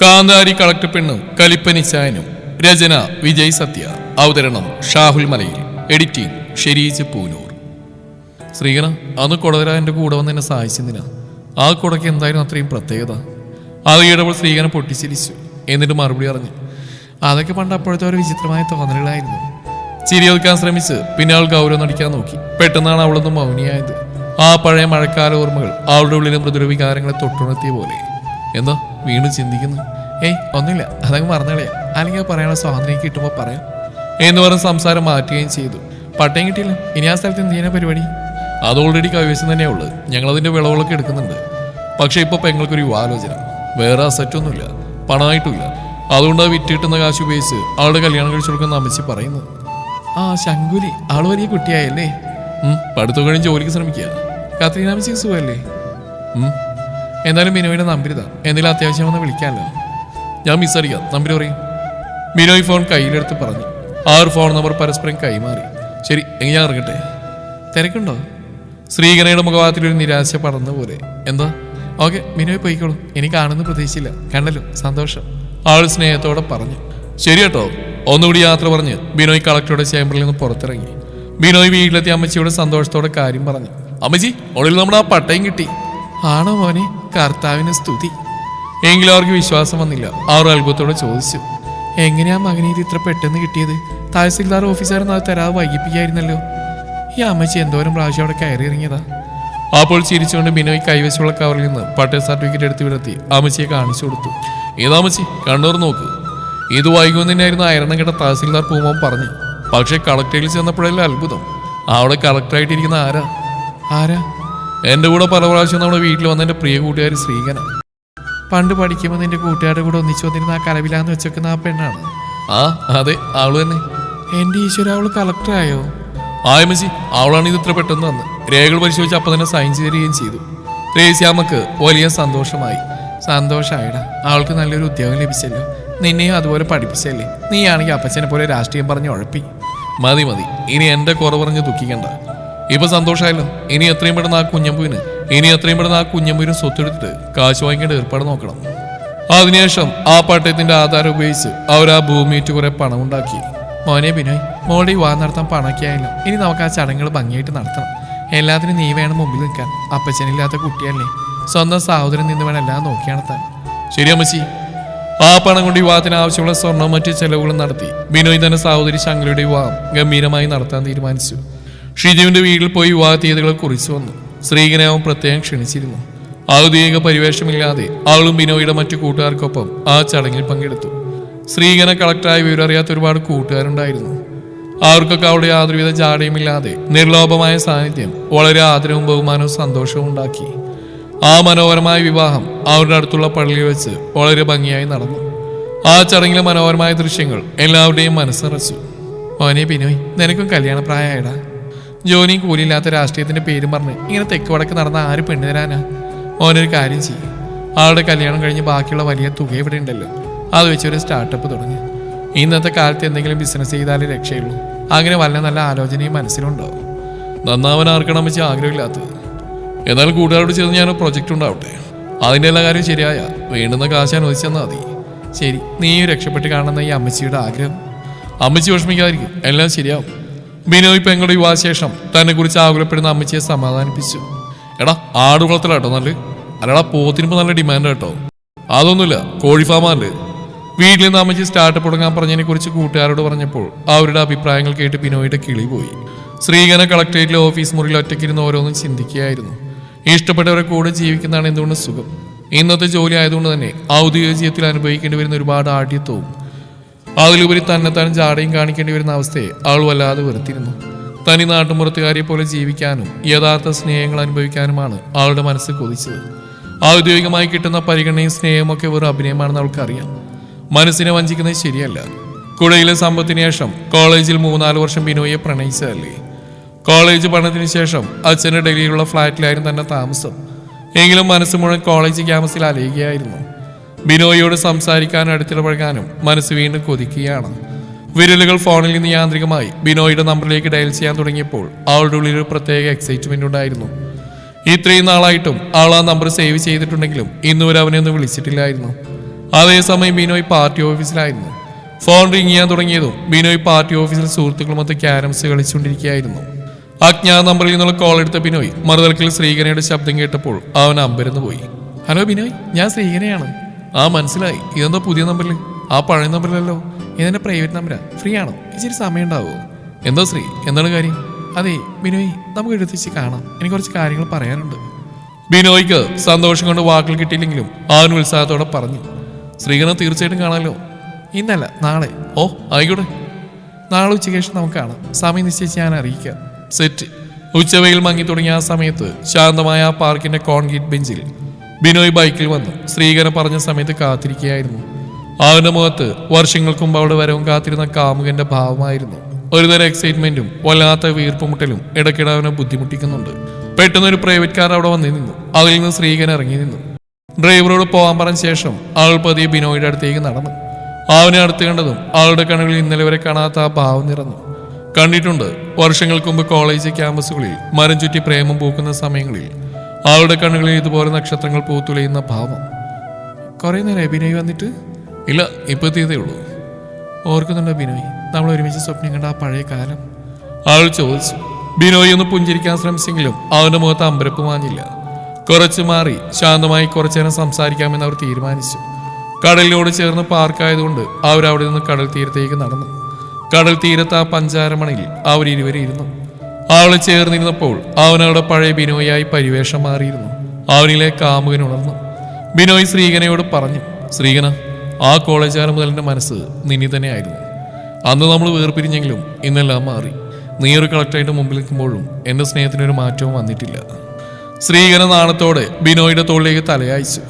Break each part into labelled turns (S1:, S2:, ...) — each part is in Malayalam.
S1: കാന്താരി കളക്ടർ പെണ്ണും കലിപ്പനിച്ചായനും. രചന വിജയ് സത്യ. അവതരണം ഷാഹുൽ മലയിൽ. എഡിറ്റിംഗ് ഷെരീജ് പൂനൂർ. ശ്രീകണ അന്ന് കൊടകര എൻ്റെ കൂടെ വന്ന് എന്നെ സഹായിച്ചെന്തിനാ? ആ കുടയ്ക്ക് എന്തായാലും അത്രയും പ്രത്യേകത. അത് കേട്ടപ്പോൾ ശ്രീകനെ പൊട്ടിച്ചിരിച്ചു. എന്നിട്ട് മറുപടി പറഞ്ഞു, അതൊക്കെ പണ്ട് അപ്പോഴത്തെ ഒരു വിചിത്രമായ തോന്നലുകളായിരുന്നു. ചിരി ഒതുക്കാൻ ശ്രമിച്ച് പിന്നെ അവൾ ഗൗരവം നടിക്കാൻ നോക്കി. പെട്ടെന്നാണ് അവളൊന്ന് മൗനിയായത്. ആ പഴയ മഴക്കാല ഓർമ്മകൾ അവളുടെ ഉള്ളിലെ മൃദുല വികാരങ്ങളെ തൊട്ടുണർത്തിയ പോലെ. എന്താ വീണ്ടും ചിന്തിക്കുന്നു? ഏയ് ഒന്നുമില്ല, അതങ്ങ് മറന്നളയാ, അല്ലെങ്കിൽ പറയാനുള്ള സ്വാതന്ത്ര്യം കിട്ടുമ്പോൾ പറയാം എന്ന് പറഞ്ഞ് സംസാരം മാറ്റുകയും ചെയ്തു. പട്ടയം കിട്ടിയില്ല, ഇനി ആ സ്ഥലത്ത് എന്ത് ചെയ്യുന്ന പരിപാടി? അത് ഓൾറെഡി കൈവശം തന്നെയേ ഉള്ളു. ഞങ്ങളതിൻ്റെ വിളവുകളൊക്കെ എടുക്കുന്നുണ്ട്. പക്ഷേ ഇപ്പോൾ പെങ്ങൾക്കൊരു യുവാലോചന. വേറെ അസറ്റൊന്നുമില്ല, പണമായിട്ടുമില്ല. അതുകൊണ്ട് അത് വിറ്റിട്ടുന്ന കാശ് ഉപയോഗിച്ച് അവളുടെ കല്യാണം കഴിച്ചു കൊടുക്കുന്ന അമ്മച്ചി പറയുന്നു. ആ ശങ്കുലി, ആള് വലിയ കുട്ടിയായല്ലേ? പഠിത്തം കഴിഞ്ഞ് ജോലിക്ക് ശ്രമിക്കുക. കത്രീന അമ്മച്ചിക്ക് സുഖമല്ലേ? എന്തായാലും മിനോയുടെ നമ്പരിതാ, എന്തെങ്കിലും അത്യാവശ്യം വന്ന് വിളിക്കാമല്ലോ. ഞാൻ മിസ്സടിക്കാം, നമ്പർ പറയും. മിനോയ് ഫോൺ കയ്യിലെടുത്ത് പറഞ്ഞു. ആ ഒരു ഫോൺ നമ്പർ പരസ്പരം കൈമാറി. ശരി, എങ്കിൽ ഞാൻ ഇറങ്ങട്ടെ. തിരക്കുണ്ടോ? ശ്രീകനയുടെ മുഖഭാവത്തിലൊരു നിരാശ പടർന്ന പോലെ. എന്താ? ഓക്കെ, മിനോയ് പോയിക്കോളൂ, എനിക്ക് കാണുന്ന പ്രതീക്ഷിച്ചില്ല. കണ്ടല്ലോ, സന്തോഷം. ആൾ സ്നേഹത്തോടെ പറഞ്ഞു. ശരി കേട്ടോ. ഒന്നുകൂടി യാത്ര പറഞ്ഞ് ബിനോയ് കളക്ടറുടെ ചേംബറിൽ നിന്ന് പുറത്തിറങ്ങി. ബിനോയ് വീട്ടിലെത്തി അമ്മച്ചിയുടെ സന്തോഷത്തോടെ കാര്യം പറഞ്ഞു. അമ്മച്ചി, ഉള്ളിൽ നമ്മുടെ ആ പട്ടയം കിട്ടി. ആണോ മോനെ? കർത്താവിന് സ്തുതി. എങ്കിലും അവർക്ക് വിശ്വാസം വന്നില്ല. അവർ അത്ഭുതത്തോടെ ചോദിച്ചു, എങ്ങനെയാ മകനെ ഇത് ഇത്ര പെട്ടെന്ന് കിട്ടിയത്? തഹസിൽദാർ ഓഫീസറിന് അത് തരാതെ വൈകിപ്പിക്കായിരുന്നല്ലോ. ഈ അമ്മച്ചി എന്തോരം പ്രാവശ്യം അവിടെ കയറി ഇറങ്ങിയതാ? അപ്പോൾ ചിരിച്ചുകൊണ്ട് ബിനോയ് കൈവശമുള്ള കവറിൽ നിന്ന് പട്ടയ സർട്ടിഫിക്കറ്റ് എടുത്ത് വിടത്തി അമ്മച്ചിയെ കാണിച്ചു കൊടുത്തു. ഏതാമ്മച്ചി, കണ്ണൂർ നോക്ക്. ഇത് വൈകുമെന്ന് തന്നെയായിരുന്നു അയരണം കേട്ട തഹസിൽദാർ പൂമോൻ പറഞ്ഞു. പക്ഷേ കളക്ടറിൽ ചെന്നപ്പോഴല്ലേ അത്ഭുതം. അവിടെ കളക്ടറായിട്ടിരിക്കുന്ന ആരാ? എൻ്റെ കൂടെ പല പ്രാവശ്യം നമ്മുടെ വീട്ടിൽ വന്ന എൻ്റെ പ്രിയ കൂട്ടുകാരി ശ്രീകന. പണ്ട് പഠിക്കുമ്പോൾ നിന്റെ കൂട്ടുകാരുടെ കൂടെ ഒന്നിച്ചു വന്നിരുന്ന ആ കലവിലാന്ന് വെച്ചേക്കുന്ന ആ പെണ്ണാണ്. ആ അതെ, അവള് തന്നെ. എൻ്റെ ഈശ്വര, അവള് കളക്ടറായോ? ആയമച്ചി, അവളാണ് ഇത് ഇത്ര പെട്ടെന്ന് വന്ന് രേഖകൾ പരിശോധിച്ച് അപ്പം തന്നെ സൈൻ ചെയ്യുകയും ചെയ്തു. റേസ്യാമ്മക്ക് വലിയ സന്തോഷമായി. സന്തോഷമായിടാ, അവൾക്ക് നല്ലൊരു ഉദ്യോഗം ലഭിച്ചല്ലോ. നിന്നെയും അതുപോലെ പഠിപ്പിച്ചല്ലേ. നീയാണെങ്കിൽ അപ്പച്ചനെ പോലെ രാഷ്ട്രീയം പറഞ്ഞ് ഉഴപ്പി. മതി, ഇനി എൻ്റെ കുറവ് പറഞ്ഞ് ദുഃഖിക്കണ്ട. ഇപ്പൊ സന്തോഷമായല്ലോ. ഇനി എത്രയും പെട്ടെന്ന് ആ കുഞ്ഞമ്പൂരിന് സ്വത്തെടുത്തിട്ട് കാശ് വാങ്ങിക്കേണ്ട ഏർപ്പാട് നോക്കണം. അതിനുശേഷം ആ പട്ടയത്തിന്റെ ആധാരം ഉപയോഗിച്ച് അവർ ആ ഭൂമിയിട്ട് കുറെ പണം ഉണ്ടാക്കി. മോനെ ബിനോയ്, മോളുടെ വിവാഹം നടത്താൻ പണമൊക്കെ ആയല്ലോ. ഇനി നമുക്ക് ആ ചടങ്ങുകൾ ഭംഗിയായിട്ട് നടത്തണം. എല്ലാത്തിനും നീ വേണം മുമ്പിൽ നിൽക്കാൻ. അപ്പച്ചനില്ലാത്ത കുട്ടിയല്ലേ, സ്വന്തം സഹോദരൻ നിന്ന് വേണം എല്ലാം നോക്കി നടത്താൻ. ശരി അമ്മച്ചി. ആ പണം കൊണ്ട് വിവാഹത്തിന് ആവശ്യമുള്ള സ്വർണ്ണവും മറ്റു ചെലവുകളും നടത്തി ബിനോയ് തന്റെ സഹോദരി ശങ്കരയുടെ വിവാഹം ഗംഭീരമായി നടത്താൻ തീരുമാനിച്ചു. ഷിജുവിന്റെ വീട്ടിൽ പോയി വിവാഹ തീയതികളെ കുറിച്ച് വന്നു. ശ്രീകനാവും പ്രത്യേകം ക്ഷണിച്ചിരുന്നു. ഔദ്യോഗിക പരിവേഷമില്ലാതെ അവളും ബിനോയുടെ മറ്റു കൂട്ടുകാർക്കൊപ്പം ആ ചടങ്ങിൽ പങ്കെടുത്തു. ശ്രീകന കളക്ടറായ വിവരം അറിയാത്ത ഒരുപാട് കൂട്ടുകാരുണ്ടായിരുന്നു. അവർക്കൊക്കെ അവിടെ യാതൊരുവിധ ജാടയുമില്ലാതെ നിർലോഭമായ സാന്നിധ്യം വളരെ ആദരവും ബഹുമാനവും സന്തോഷവും ഉണ്ടാക്കി. ആ മനോഹരമായ വിവാഹം അവരുടെ അടുത്തുള്ള പള്ളിയിൽ വെച്ച് വളരെ ഭംഗിയായി നടന്നു. ആ ചടങ്ങിലെ മനോഹരമായ ദൃശ്യങ്ങൾ എല്ലാവരുടെയും മനസ്സറച്ചു. മോനെ ബിനോയ്, നിനക്കും കല്യാണപ്രായമായിടാ. ജോലിയും കൂലിയില്ലാത്ത രാഷ്ട്രീയത്തിന്റെ പേരും പറഞ്ഞ് ഇങ്ങനെ തെക്ക് വടക്ക് നടന്ന ആര് പെണ്ണു തരാനാ? ഓനൊരു കാര്യം ചെയ്യും. ആളുടെ കല്യാണം കഴിഞ്ഞ് ബാക്കിയുള്ള വലിയ തുക ഇവിടെ ഉണ്ടല്ലോ, അത് വെച്ചൊരു സ്റ്റാർട്ടപ്പ് തുടങ്ങി. ഇന്നത്തെ കാലത്ത് എന്തെങ്കിലും ബിസിനസ് ചെയ്താലേ രക്ഷയുള്ളൂ. അങ്ങനെ വല്ല നല്ല ആലോചനയും മനസ്സിലുണ്ടോ? നന്നാവൻ ആർക്കണം വെച്ച് ആഗ്രഹമില്ലാത്തത്. എന്നാൽ കൂട്ടുകാരോട് ചേർന്ന് ഞാനൊരു പ്രൊജക്റ്റ് ഉണ്ടാവട്ടെ. അതിൻ്റെ എല്ലാ കാര്യവും ശരിയായ വേണ്ടുന്ന കാശ് അനുവദിച്ചെന്നാൽ മതി. ശരി, നീയും രക്ഷപ്പെട്ട് കാണുന്ന ഈ അമ്മച്ചിയുടെ ആഗ്രഹം. അമ്മച്ചി വിഷമിക്കാതിരിക്കും, എല്ലാം ശരിയാവും. ബിനോയ് പെങ്ങളുടെ വിവാഹശേഷം തന്നെ കുറിച്ച് ആകുലപ്പെടുന്ന അമ്മച്ചിയെ സമാധാനിപ്പിച്ചു. എടാ, ആടുകുളത്തിലാട്ടോ നല്ല, അല്ലടാ പോത്തിനിപ്പോൾ നല്ല ഡിമാൻഡ് കേട്ടോ. അതൊന്നുമില്ല, കോഴിഫാമല്ലേ. വീട്ടിൽ നിന്ന് അമ്മച്ചി സ്റ്റാർട്ടപ്പ് തുടങ്ങാൻ പറഞ്ഞതിനെ കുറിച്ച് കൂട്ടുകാരോട് പറഞ്ഞപ്പോൾ അവരുടെ അഭിപ്രായങ്ങൾ കേട്ട് ബിനോയുടെ കിളി പോയി. ശ്രീകന കളക്ടറേറ്റിലെ ഓഫീസ് മുറിയിൽ ഒറ്റയ്ക്കിരുന്ന് ഓരോന്നും ചിന്തിക്കുകയായിരുന്നു. ഇഷ്ടപ്പെട്ടവരെ കൂടെ ജീവിക്കുന്നതാണ് എന്തുകൊണ്ട് സുഖം. ഇന്നത്തെ ജോലി ആയതുകൊണ്ട് തന്നെ ഔദ്യോഗിക ജീവിതത്തിൽ അനുഭവിക്കേണ്ടി വരുന്ന ഒരുപാട് ആഢ്യത്വവും അതിലുപരി തന്നെത്താൻ ജാടയും കാണിക്കേണ്ടി വരുന്ന അവസ്ഥയെ അവൾ വല്ലാതെ വെറുത്തിരുന്നു. തനി നാട്ടുമ്പുറത്തുകാരിയെ പോലെ ജീവിക്കാനും യഥാർത്ഥ സ്നേഹങ്ങൾ അനുഭവിക്കാനുമാണ് അവളുടെ മനസ്സ് കൊതിച്ചത്. ഔദ്യോഗികമായി കിട്ടുന്ന പരിഗണനയും സ്നേഹമൊക്കെ വെറും അഭിനയമാണെന്ന് അവൾക്കറിയാം. മനസ്സിനെ വഞ്ചിക്കുന്നത് ശരിയല്ല. കുടയിലെ സമ്പത്തിന് ശേഷം കോളേജിൽ 3-4 വർഷം ബിനോയെ പ്രണയിച്ചതല്ലേ. കോളേജ് പഠനത്തിന് ശേഷം അച്ഛൻ്റെ ഡൽഹിയിലുള്ള ഫ്ലാറ്റിലായിരുന്നു തന്നെ താമസം. എങ്കിലും മനസ്സ് മുഴുവൻ കോളേജ് ക്യാമ്പസിൽ അലയുകയായിരുന്നു. ബിനോയോട് സംസാരിക്കാനും അടുത്തിടപഴകാനും മനസ്സ് വീണ്ടും കൊതിക്കുകയാണ്. വിരലുകൾ ഫോണിൽ നിന്ന് യാന്ത്രികമായി ബിനോയുടെ നമ്പറിലേക്ക് ഡയൽ ചെയ്യാൻ തുടങ്ങിയപ്പോൾ അവളുടെ ഉള്ളിൽ ഒരു പ്രത്യേക എക്സൈറ്റ്മെന്റ് ഉണ്ടായിരുന്നു. ഇത്രയും നാളായിട്ടും അവൾ ആ നമ്പർ സേവ് ചെയ്തിട്ടുണ്ടെങ്കിലും ഇന്നുവരെ അവനെ ഒന്നും വിളിച്ചിട്ടില്ലായിരുന്നു. അതേസമയം ബിനോയ് പാർട്ടി ഓഫീസിലായിരുന്നു. ഫോൺ റിങ് ചെയ്യാൻ തുടങ്ങിയതും ബിനോയ് പാർട്ടി ഓഫീസിൽ സുഹൃത്തുക്കളുമൊത്ത് ക്യാരംസ് കളിച്ചുകൊണ്ടിരിക്കുകയായിരുന്നു. അജ്ഞാത നമ്പറിൽ നിന്നുള്ള കോൾ എടുത്ത ബിനോയ് മറുതലക്കിൽ ശ്രീകനയുടെ ശബ്ദം കേട്ടപ്പോൾ അവൻ അമ്പരന്ന് പോയി. ഹലോ ബിനോയ്, ഞാൻ ശ്രീകനയാണ്. ആ മനസ്സിലായി. ഇതെന്താ പുതിയ നമ്പറിൽ? ആ പഴയ നമ്പറിലല്ലോ. ഇതെന്റെ പ്രൈവറ്റ് നമ്പരാ. ഫ്രീ ആണോ? ഇച്ചിരി സമയം ഉണ്ടാവുമോ? എന്താ ശ്രീ, എന്താണ് കാര്യം? അതെ ബിനോയ്, നമുക്ക് എടുത്തിച്ച് കാണാം. എനിക്ക് കുറച്ച് കാര്യങ്ങൾ പറയാനുണ്ട്. ബിനോയ്ക്ക് സന്തോഷം കൊണ്ട് വാക്കുകൾ കിട്ടിയില്ലെങ്കിലും അവൻ ഉത്സാഹത്തോടെ പറഞ്ഞു. ശ്രീകനെ തീർച്ചയായിട്ടും കാണാമല്ലോ. ഇന്നല്ല, നാളെ. ഓ ആയിക്കോട്ടെ, നാളെ ഉച്ചയ്ക്ക് ശേഷം നമുക്ക് കാണാം. സമയം നിശ്ചയിച്ച് ഞാൻ അറിയിക്കാം. സെറ്റ്. ഉച്ചവെയിൽ മങ്ങി തുടങ്ങിയ ആ സമയത്ത് ശാന്തമായ ആ പാർക്കിന്റെ കോൺക്രീറ്റ് ബെഞ്ചിൽ ബിനോയ് ബൈക്കിൽ വന്നു ശ്രീകരൻ പറഞ്ഞ സമയത്ത് കാത്തിരിക്കുകയായിരുന്നു. അവന്റെ മുഖത്ത് വർഷങ്ങൾക്ക് മുമ്പ് അവിടെ വരവും കാത്തിരുന്ന കാമുകന്റെ ഭാവമായിരുന്നു. ഒരുതരം എക്സൈറ്റ്മെന്റും വല്ലാത്ത വീർപ്പുമുട്ടലും ഇടയ്ക്കിടെ അവനെ ബുദ്ധിമുട്ടിക്കുന്നുണ്ട്. പെട്ടെന്നൊരു പ്രൈവറ്റ് കാർ അവിടെ വന്നു നിന്നു. അതിൽ നിന്ന് ശ്രീകരൻ ഇറങ്ങി നിന്നു. ഡ്രൈവറോട് പോകാൻ പറഞ്ഞ ശേഷം അവൾ പതിയെ ബിനോയുടെ അടുത്തേക്ക് നടന്നു. അവനെ അടുത്ത് കണ്ടതും അവളുടെ കണ്ണുകളിൽ ഇന്നലെ വരെ കാണാത്ത ആ ഭാവം നിറഞ്ഞു. കണ്ടിട്ടുണ്ട് വർഷങ്ങൾക്ക് മുമ്പ് കോളേജ് ക്യാമ്പസുകളിൽ മരം ചുറ്റി പ്രേമം പൂക്കുന്ന സമയങ്ങളിൽ അവളുടെ കണ്ണുകളിൽ ഇതുപോലെ നക്ഷത്രങ്ങൾ പൂത്തുലയുന്ന ഭാവം. കുറെ നേരം ബിനോയ് വന്നിട്ട്? ഇല്ല, ഇപ്പൊ എത്തിയതേ ഉള്ളൂ. ഓർക്കുന്നുണ്ടോ ബിനോയ്, നമ്മൾ ഒരുമിച്ച് സ്വപ്നം കണ്ട ആ പഴയ കാലം? അവൾ ചോദിച്ചു. ബിനോയ് ഒന്ന് പുഞ്ചിരിക്കാൻ ശ്രമിച്ചെങ്കിലും അവന്റെ മുഖത്ത് അമ്പരപ്പ് മാഞ്ഞില്ല. കുറച്ചു മാറി ശാന്തമായി കുറച്ചു നേരം സംസാരിക്കാമെന്ന് അവർ തീരുമാനിച്ചു. കടലിനോട് ചേർന്ന് പാർക്കായതുകൊണ്ട് അവരവിടെ നിന്ന് കടൽ തീരത്തേക്ക് നടന്നു. കടൽ തീരത്ത് ആ പഞ്ചാരമണയിൽ അവരിരുവരെ ഇരുന്നു. അവളെ ചേർന്നിരുന്നപ്പോൾ അവനവിടെ പഴയ ബിനോയായി പരിവേഷം മാറിയിരുന്നു. അവനിലെ കാമുകൻ ഉണർന്നു. ബിനോയ് ശ്രീകനയോട് പറഞ്ഞു. ശ്രീകന, ആ കോളേജ് കാലം മുതൽ എൻ്റെ മനസ്സ് നിന്നി തന്നെയായിരുന്നു. അന്ന് നമ്മൾ വേർപിരിഞ്ഞെങ്കിലും ഇന്നെല്ലാം മാറി. നീ ഒരു കളക്ടറായിട്ട് മുമ്പിൽ നിൽക്കുമ്പോഴും എൻ്റെ സ്നേഹത്തിനൊരു മാറ്റവും വന്നിട്ടില്ല. ശ്രീകന നാണത്തോടെ ബിനോയുടെ തോളിലേക്ക് തലയായിച്ചു.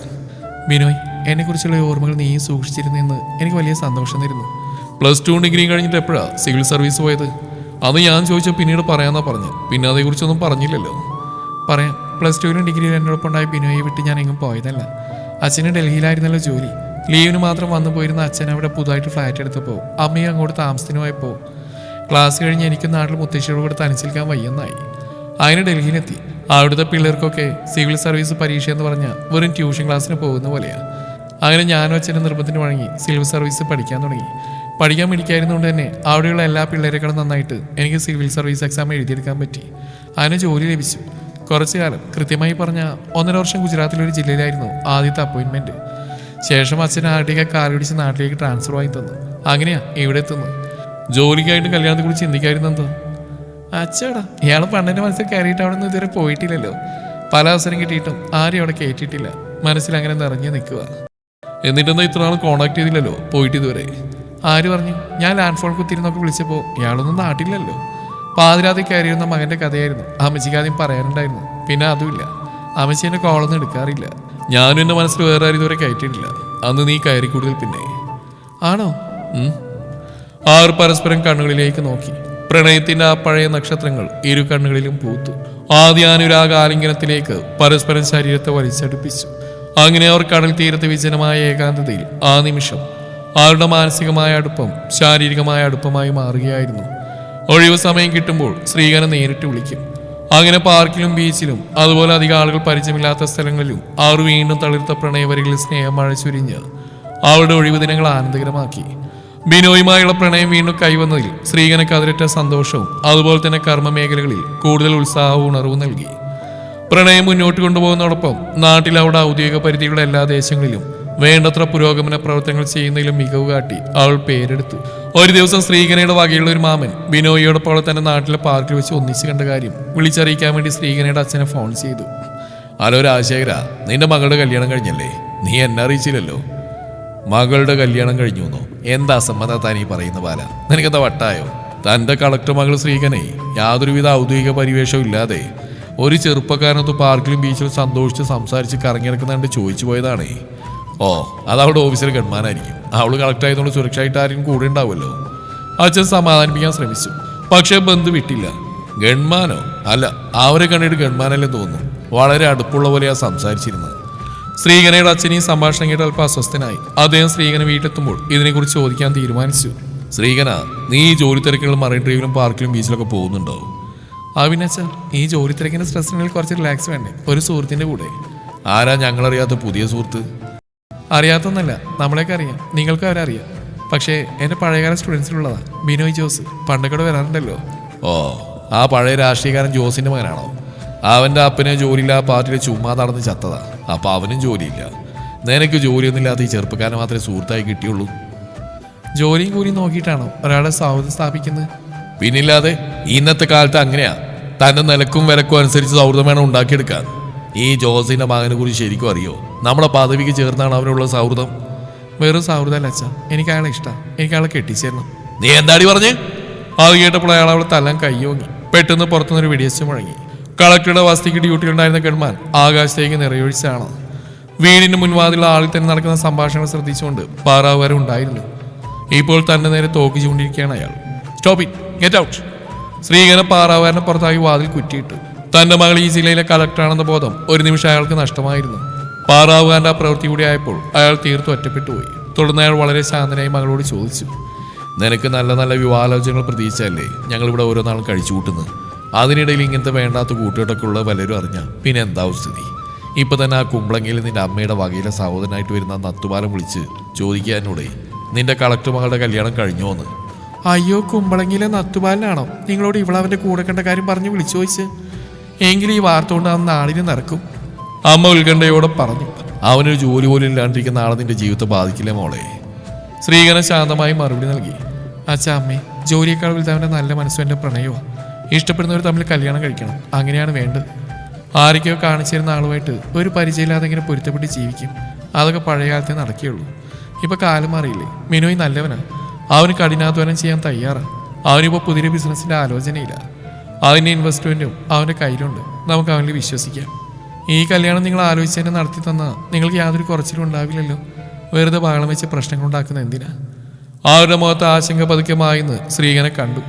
S1: ബിനോയ്, എന്നെക്കുറിച്ചുള്ള ഓർമ്മകൾ നീ സൂക്ഷിച്ചിരുന്നെന്ന് എനിക്ക് വലിയ സന്തോഷം തരുന്നു. +2 ഡിഗ്രി കഴിഞ്ഞിട്ട് എപ്പോഴാണ് സിവിൽ സർവീസ് പോയത്? അത് ഞാൻ ചോദിച്ചാൽ പിന്നീട് പറയാമെന്നാ പറഞ്ഞു. പിന്നെ അതേക്കുറിച്ചൊന്നും പറഞ്ഞില്ലല്ലോ. പറയാം. +2 ഡിഗ്രിയിൽ എന്നോടൊപ്പം ഉണ്ടായ ബിനോയെ വിട്ട് ഞാൻ എങ്ങും പോയതല്ല. അച്ഛന് ഡൽഹിയിലായിരുന്നല്ലോ ജോലി. ലീവിന് മാത്രം വന്നു പോയിരുന്ന അച്ഛൻ അവിടെ പുതുതായിട്ട് ഫ്ലാറ്റ് എടുത്തപ്പോൾ അമ്മയും അങ്ങോട്ട് താമസത്തിന് പോയപ്പോൾ ക്ലാസ് കഴിഞ്ഞ് എനിക്ക് നാട്ടിൽ മുത്തശ്ശിയോട് കൂടെ തനിച്ചിരിക്കാൻ വയ്യെന്നായി. അതിന് ഡൽഹിയിലെത്തി. അവിടുത്തെ പിള്ളേർക്കൊക്കെ സിവിൽ സർവീസ് പരീക്ഷ എന്ന് പറഞ്ഞാൽ വെറും ട്യൂഷൻ ക്ലാസ്സിന് പോകുന്ന പോലെയാണ്. അങ്ങനെ ഞാനും അച്ഛൻ്റെ നിർബന്ധത്തിന് വഴങ്ങി സിവിൽ സർവീസ് പഠിക്കാൻ തുടങ്ങി. പഠിക്കാൻ പിടിക്കായിരുന്നുകൊണ്ട് തന്നെ അവിടെയുള്ള എല്ലാ പിള്ളേരെക്കാളും നന്നായിട്ട് എനിക്ക് സിവിൽ സർവീസ് എക്സാം എഴുതിയെടുക്കാൻ പറ്റി. അതിന് ജോലി ലഭിച്ചു. കുറച്ചു കാലം, കൃത്യമായി പറഞ്ഞാൽ 1.5 വർഷം ഗുജറാത്തിലൊരു ജില്ലയിലായിരുന്നു ആദ്യത്തെ അപ്പോയിൻമെൻറ്റ്. ശേഷം അച്ഛൻ ആരുടെയൊക്കെ കാർ പിടിച്ച് നാട്ടിലേക്ക് ട്രാൻസ്ഫർ വാങ്ങി തന്നു. അങ്ങനെയാ ഇവിടെ എത്തുന്നത്. ജോലിക്കായിട്ട് കല്യാണത്തെക്കുറിച്ച് ചിന്തിക്കായിരുന്നു എന്തോ. അച്ഛടാ, ഇയാൾ പണ്ടെൻ്റെ മനസ്സിൽ കയറിയിട്ട് അവിടെ നിന്ന് ഇതുവരെ പോയിട്ടില്ലല്ലോ. പല അവസരം കിട്ടിയിട്ടും ആരും അവിടെ കയറ്റിയിട്ടില്ല. മനസ്സിൽ അങ്ങനെ നിറഞ്ഞു നിൽക്കുക. എന്നിട്ടെന്താ ഇത്ര നാൾ കോണ്ടാക്ട് ചെയ്തില്ലല്ലോ പോയിട്ട് ഇതുവരെ? ആര് പറഞ്ഞു? ഞാൻ ലാൻഡ് ഫോൺ കുത്തിരുന്നൊക്കെ വിളിച്ചപ്പോൾ ഇയാളൊന്നും നാട്ടില്ലല്ലോ. പാതിരാതി കയറിയിരുന്ന മകൻ്റെ കഥയായിരുന്നു അമ്മച്ചിക്ക് ആദ്യം പറയാനുണ്ടായിരുന്നു. പിന്നെ അതുമില്ല, അമ്മച്ചി എൻ്റെ കോളൊന്നും എടുക്കാറില്ല. ഞാനും എൻ്റെ മനസ്സിൽ വേറെ ആരും ഇതുവരെ കയറ്റിയിട്ടില്ല. അന്ന് നീ കയറി കൂടുതൽ പിന്നെ. ആണോ? ആർ പരസ്പരം കണ്ണുകളിലേക്ക് നോക്കി. പ്രണയത്തിന്റെ ആ പഴയ നക്ഷത്രങ്ങൾ ഇരു കണ്ണുകളിലും പൂത്തു. ആദ്യാനുരാഗ ആലിംഗനത്തിലേക്ക് പരസ്പരം ശരീരത്തെ വലിച്ചടുപ്പിച്ചു. അങ്ങനെ അവർ കടൽ തീരത്ത് വിജനമായ ഏകാന്തതയിൽ ആ നിമിഷം അവരുടെ മാനസികമായ അടുപ്പം ശാരീരികമായ അടുപ്പമായി മാറുകയായിരുന്നു. ഒഴിവ് സമയം കിട്ടുമ്പോൾ ശ്രീകനെ നേരിട്ട് വിളിക്കും. അങ്ങനെ പാർക്കിലും ബീച്ചിലും അതുപോലെ അധികം ആളുകൾ പരിചയമില്ലാത്ത സ്ഥലങ്ങളിലും അവർ വീണ്ടും തളിർത്ത പ്രണയവരികളിൽ സ്നേഹം മഴ ചുരിഞ്ഞ് അവരുടെ ഒഴിവ് ദിനങ്ങൾ ആനന്ദകരമാക്കി. ബിനോയുമായുള്ള പ്രണയം വീണ്ടും കൈവന്നതിൽ ശ്രീകനക്ക് അതിരറ്റ സന്തോഷവും അതുപോലെ തന്നെ കർമ്മ മേഖലകളിൽ കൂടുതൽ ഉത്സാഹവും ഉണർവും നൽകി. പ്രണയം മുന്നോട്ട് കൊണ്ടുപോകുന്നതോടൊപ്പം നാട്ടിൽ അവിടെ ഔദ്യോഗിക പരിധിയുള്ള എല്ലാ ദേശങ്ങളിലും വേണ്ടത്ര പുരോഗമന പ്രവർത്തനങ്ങൾ ചെയ്യുന്നതിലും മികവ് കാട്ടി അവൾ പേരെടുത്തു. ഒരു ദിവസം ശ്രീകനയുടെ വകയുള്ള ഒരു മാമൻ ബിനോയോടൊപ്പം തന്നെ നാട്ടിലെ പാർക്കിൽ വെച്ച് ഒന്നിച്ച് കണ്ട കാര്യം വിളിച്ചറിയിക്കാൻ വേണ്ടി ശ്രീകനയുടെ അച്ഛനെ ഫോൺ ചെയ്തു. ഹലോ രാജശേഖര, നിന്റെ മകളുടെ കല്യാണം കഴിഞ്ഞല്ലേ? നീ എന്നെ അറിയിച്ചില്ലല്ലോ. മകളുടെ കല്യാണം കഴിഞ്ഞു എന്നോ? എന്താ അസമ്മത താനീ പറയുന്ന ബാല? നിനക്കെന്താ വട്ടായോ? തൻ്റെ കളക്ടർ മകൾ ശ്രീകനെ യാതൊരുവിധ ഔദ്യോഗിക പരിവേഷവും ഇല്ലാതെ ഒരു ചെറുപ്പക്കാരനൊത്ത് പാർക്കിലും ബീച്ചിലും സന്തോഷിച്ച് സംസാരിച്ച് കറങ്ങിടക്കുന്നുണ്ട് ചോദിച്ചു പോയതാണേ. ഓ, അതവിടെ ഓഫീസിൽ ഗൺമാനായിരിക്കും. അവള് കളക്ടർ ആയതുകൊണ്ട് സുരക്ഷയായിട്ട് ആരും കൂടെ ഉണ്ടാവുമല്ലോ. അച്ഛൻ സമാധാനിപ്പിക്കാൻ ശ്രമിച്ചു. പക്ഷെ ബന്ധു വിട്ടില്ല. ഗൺമാനോ? അല്ല, അവരെ കണ്ടിട്ട് ഗൺമാനല്ലേ തോന്നുന്നു. വളരെ അടുപ്പുള്ള പോലെയാ സംസാരിച്ചിരുന്നത്. ശ്രീകനയുടെ അച്ഛൻ ഈ സംഭാഷണം കേട്ട് അല്പം അസ്വസ്ഥനായി. അദ്ദേഹം ശ്രീകന വീട്ടിലെത്തുമ്പോൾ ഇതിനെക്കുറിച്ച് ചോദിക്കാൻ തീരുമാനിച്ചു. ശ്രീകന, നീ ഈ ജോലി തിരക്കുകളും മറൈൻ ഡ്രൈവിലും പാർക്കിലും ബീച്ചിലൊക്കെ പോകുന്നുണ്ടോ? അവിനച്ച, ഈ ജോലി തിരക്കിന്റെ സ്ട്രെസ്സിനിൽ കുറച്ച് റിലാക്സ് വേണ്ടേ? ഒരു സുഹൃത്തിന്റെ കൂടെ. ആരാ ഞങ്ങളറിയാത്ത പുതിയ സുഹൃത്ത്? അറിയാത്തൊന്നല്ല, നമ്മളെയൊക്കെ അറിയാം, നിങ്ങൾക്ക് അവരറിയാം. പക്ഷേ എൻ്റെ പഴയകാല സ്റ്റുഡൻസിലുള്ളതാ ബിനോയ് ജോസ്. പണ്ടൊക്കെ വരാറുണ്ടല്ലോ. ഓ, ആ പഴയ രാഷ്ട്രീയക്കാരൻ ജോസിന്റെ മകനാണോ? അവൻ്റെ അപ്പനെ ജോലിയില്ല, പാർട്ടിയിൽ ചുമ്മാ നടന്ന് ചത്തതാ. അപ്പം അവനും ജോലിയില്ല. നിനക്ക് ജോലിയൊന്നുമില്ലാത്ത ഈ ചെറുപ്പക്കാരനെ മാത്രമേ സുഹൃത്തായി കിട്ടിയുള്ളൂ. ജോലിയും കൂലിയും നോക്കിയിട്ടാണോ ഒരാളെ സൗഹൃദം സ്ഥാപിക്കുന്നത്? പിന്നില്ലാതെ ഇന്നത്തെ കാലത്ത് അങ്ങനെയാ. തന്റെ നിലക്കും വിലക്കും അനുസരിച്ച് സൗഹൃദം വേണം ഉണ്ടാക്കിയെടുക്കാൻ. ഈ ജോസിന്റെ മകനെ കുറിച്ച് ശരിക്കും അറിയോ? നമ്മുടെ പദവിക്ക് ചേർന്നാണ് അവനുള്ള സൗഹൃദം. വെറും സൗഹൃദമല്ല അച്ഛാ, എനിക്ക് അയാളെ ഇഷ്ടമാണ്. എനിക്ക് അയാളെ കെട്ടിച്ചേരണം. നീ എന്താടി പറഞ്ഞേ? അത് കേട്ടപ്പോൾ അയാൾ അവളെ തല്ലാൻ കയ്യോങ്ങി. പെട്ടെന്ന് പുറത്തുനിന്നൊരു വെടിയച്ച് മുഴങ്ങി. കളക്ടറുടെ വസ്തിക്ക് ഡ്യൂട്ടിയിലുണ്ടായിരുന്ന ഗൺമാൻ ആകാശത്തേക്ക് നിറയൊഴിച്ചാണ്. വീടിന്റെ മുൻവാതിലുള്ള ആളിൽ തന്നെ നടക്കുന്ന സംഭാഷണങ്ങൾ ശ്രദ്ധിച്ചുകൊണ്ട് പാറാവുകാരൻ ഉണ്ടായിരുന്നു. ഇപ്പോൾ തന്നെ നേരെ തോക്ക് ചൂണ്ടിരിക്കുകയാണ് അയാൾ. Stop it, get out. Sreekaran പാറാവുകാരനെ പുറത്താക്കി വാതിൽ കുറ്റിയിട്ടു. തന്റെ മകൾ ഈ ജില്ലയിലെ കളക്ടറാണെന്ന ബോധം ഒരു നിമിഷം അയാൾക്ക് നഷ്ടമായിരുന്നു. പാറാവുകാരന്റെ ആ പ്രവൃത്തി കൂടി ആയപ്പോൾ അയാൾ തീർത്തും ഒറ്റപ്പെട്ടു പോയി. തുടർന്ന് അയാൾ വളരെ ശാന്തനായി മകളോട് ചോദിച്ചു, നിനക്ക് നല്ല നല്ല വിവാഹാലോചനകൾ പ്രതീക്ഷിച്ചല്ലേ ഞങ്ങളിവിടെ ഓരോ നാളും കഴിച്ചു കൂട്ടുന്നത്? അതിനിടയിൽ ഇങ്ങനത്തെ വേണ്ടാത്ത കൂട്ടുകെട്ടൊക്കെ ഉള്ള പലരും അറിഞ്ഞാൽ പിന്നെ എന്താവും സ്ഥിതി? ഇപ്പൊ തന്നെ ആ കുമ്പളങ്ങിയിൽ നിന്റെ അമ്മയുടെ വകയിലെ സഹോദരനായിട്ട് വരുന്ന നത്തുപാലം വിളിച്ച് ചോദിക്കാനൂടെ നിന്റെ കളക്ടർ മകളുടെ കല്യാണം കഴിഞ്ഞോന്ന്? അയ്യോ, കുമ്പളങ്ങിയിലെ നത്തുപാലനാണോ നിങ്ങളോട് ഇവളവന്റെ കൂടെ കണ്ട കാര്യം പറഞ്ഞു വിളിച്ചു ചോദിച്ച്? എങ്കിലും ഈ വാർത്ത കൊണ്ട് അവൻ നാടിനെ നടക്കും. അമ്മ ഉത്കണ്ഠയോടെ പറഞ്ഞു. അവനൊരു ജോലി പോലും ഇല്ലാണ്ടിരിക്കുന്ന ആളെ നിന്റെ ജീവിതത്തെ ബാധിക്കില്ലേ മോളെ? ശ്രീകരൻ ശാന്തമായി മറുപടി നൽകി. അച്ഛാ, അമ്മേ, ജോലിയേക്കാൾ വലുതവന്റെ നല്ല മനസ്സും എൻ്റെ പ്രണയവും. ഇഷ്ടപ്പെടുന്നവർ തമ്മിൽ കല്യാണം കഴിക്കണം, അങ്ങനെയാണ് വേണ്ടത്. ആരൊക്കെയോ കാണിച്ചിരുന്ന ആളുമായിട്ട് ഒരു പരിചയമില്ലാതെ ഇങ്ങനെ പൊരുത്തപ്പെട്ട് ജീവിക്കും. അതൊക്കെ പഴയ കാലത്തെ നടക്കുകയുള്ളൂ. ഇപ്പൊ കാലം മാറിയില്ലേ? മിനോയ് നല്ലവനാ, അവന് കഠിനാധ്വാനം ചെയ്യാൻ തയ്യാറാണ്. അവനിപ്പോൾ പുതിയ ബിസിനസിന്റെ ആലോചനയില്ല. അതിന്റെ ഇൻവെസ്റ്റ്മെന്റും അവന്റെ കയ്യിലുണ്ട്. നമുക്ക് അവനിൽ വിശ്വസിക്കാം. ഈ കല്യാണം നിങ്ങൾ ആലോചിച്ചതിനെ നടത്തി തന്നാൽ നിങ്ങൾക്ക് യാതൊരു കുറച്ചിലും ഉണ്ടാവില്ലല്ലോ. വെറുതെ ബഹളം വെച്ച് പ്രശ്നങ്ങൾ ഉണ്ടാക്കുന്ന എന്തിനാ? അവരുടെ മുഖത്ത് ആശങ്ക പതുക്കമായെന്ന് ശ്രീകനെ കണ്ടു.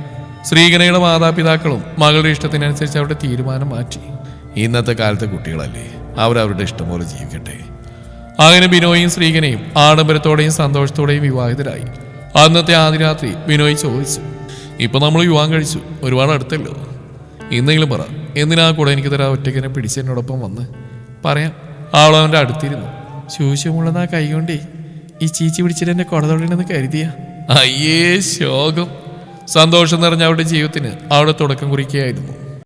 S1: ശ്രീകനയുടെ മാതാപിതാക്കളും മകളുടെ ഇഷ്ടത്തിനനുസരിച്ച് അവരുടെ തീരുമാനം മാറ്റി. ഇന്നത്തെ കാലത്തെ കുട്ടികളല്ലേ, അവരവരുടെ ഇഷ്ടം പോലെ ജീവിക്കട്ടെ. അങ്ങനെ ബിനോയും ശ്രീകനയും ആഡംബരത്തോടെയും സന്തോഷത്തോടെയും വിവാഹിതരായി. അന്നത്തെ ആദ്യ രാത്രി ബിനോയ് ചോദിച്ചു, ഇപ്പൊ നമ്മൾ വിവാഹം കഴിച്ചു, ഒരുപാട് അടുത്തല്ലോ. ഇന്നെങ്കിലും പറ, എന്തിനാ കൂടെ എനിക്ക് തരാ ഒറ്റയ്ക്കനെ പിടിച്ച് എന്നോടൊപ്പം വന്ന്? പറയാം. അവളവൻ്റെ അടുത്തിരുന്നു. ശൂശമുള്ളതാ കൈകൊണ്ടേ ഈ ചീച്ചി പിടിച്ചിട്ട് എന്നെ കൊടതൊഴിലെന്ന് കരുതിയ. അയ്യേ ശോകം. സന്തോഷം നിറഞ്ഞ അവരുടെ ജീവിതത്തിന് അവിടെ തുടക്കം കുറിക്കുകയായിരുന്നു.